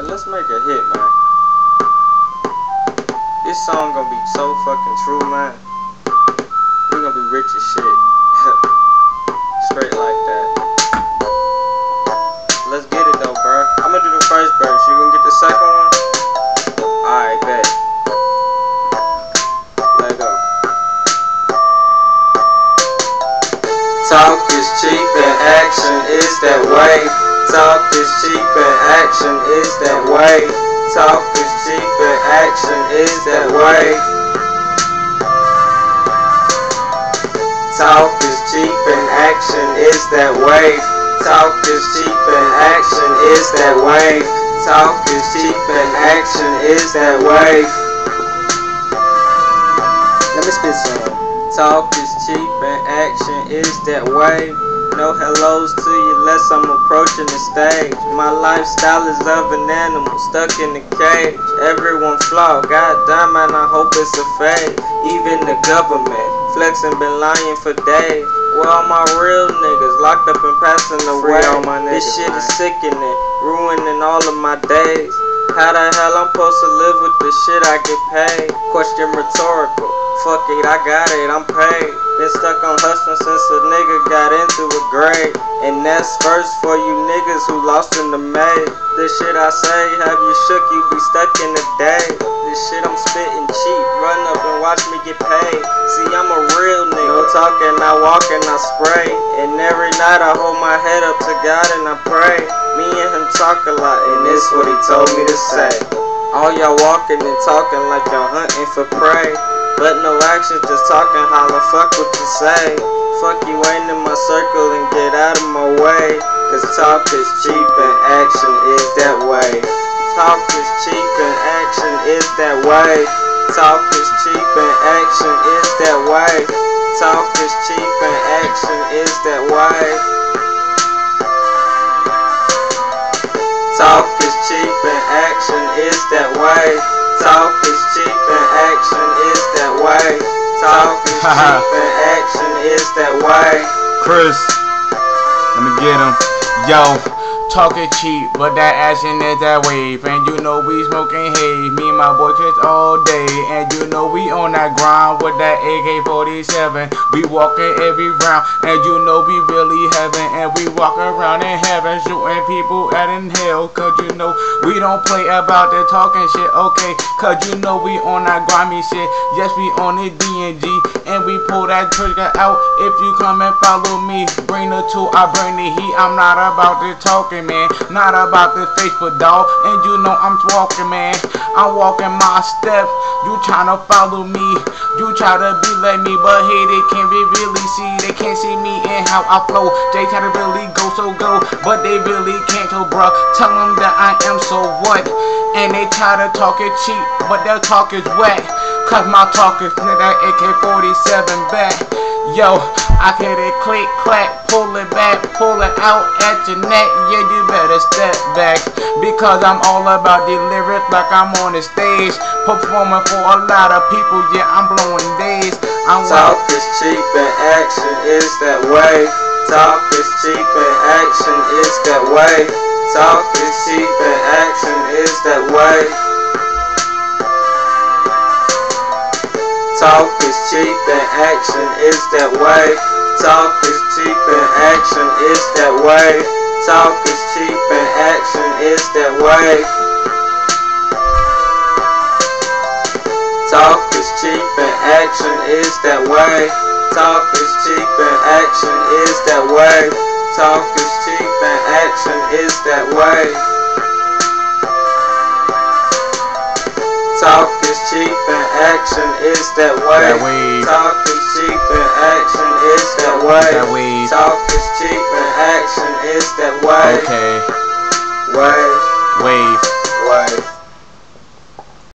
let's make a hit, man. This song gonna be so fucking true, man. We gonna be rich as shit. Straight like that. Let's get it though, bro. I'm gonna do the first verse. You gonna get the second one? Alright, bet. Let go. Talk is cheap and action is that way. Talk is cheap and action is that way. Talk is cheap and action is that way. Talk is cheap and action is that way. Talk is cheap and action is that way. Talk is cheap and action is that way. Let me spit some. Talk is cheap and action is that way. No hellos to you unless I'm approaching the stage. My lifestyle is of an animal stuck in a cage. Everyone flawed, goddamn, and I hope it's a fade. Even the government flexing been lying for days. Where all my real niggas locked up and passing away. This shit is sickening, ruining all of my days. How the hell I'm supposed to live with the shit I get paid? Question rhetorical. Fuck it, I got it, I'm paid. Been stuck on hustling since a nigga got into a grade. And that's first for you niggas who lost in the maze. This shit I say, have you shook, you be stuck in the day. This shit I'm spitting cheap, run up and watch me get paid. See, I'm a real nigga, no talking, I walk and I spray. And every night I hold my head up to God and I pray. Me and him talk a lot, and this what he told me to say. All y'all walking and talking like y'all hunting for prey. But no action, just talking, holla, fuck what you say. Fuck you ain't in my circle and get out of my way. Cause talk is cheap and action is that way. Talk is cheap and action is that way. Talk is cheap and action is that way. Talk is cheap and action is that way. Talk is cheap and action is that way. Talk is cheap and action is that way. Talk is cheap and action is that way. Chris, let me get him. Yo, talk is cheap, but that action is that wave. And you know we smoking hay, me and my boy kids all day. And you know we on that grind with that AK-47. We walking every round, and you know we really heaven. And we walk around in heaven, shooting people out in hell. Cause you know we don't play about that talking shit, okay? Cause you know we on that grimy shit. Yes, we on the D&G, and we pull that trigger out. If you come and follow me, bring the tool, I bring the heat. I'm not about the talking, man, not about the Facebook, dog. And you know I'm walking, man, I'm walking my steps. You tryna follow me, you try to be like me, but hey, they can't really see. They can't see me and how I flow. They try to really go, but they really can't. So bruh, tell them that I am so what. And they try to talk it cheap, but their talk is wet. Cause my talk is that AK-47 back. Yo, I hit it click, clack, pull it back, pull it out at your neck. Yeah, you better step back. Because I'm all about the lyrics like I'm on the stage. Performing for a lot of people, yeah, I'm blowing days. Talk is cheap and action is that way. Talk is cheap and action is that way. Talk is cheap and action is that way. Talk is cheap and action is that way. Talk is cheap and action is that way. Talk is cheap and action is that way. Talk is cheap and action is that way. Talk is cheap and action is that way. Talk is cheap and action is that way. Talk is cheap and action is that way. Talk is cheap and action is that way. Talk is cheap and action is that way. Okay. Wave. Wave. Wave.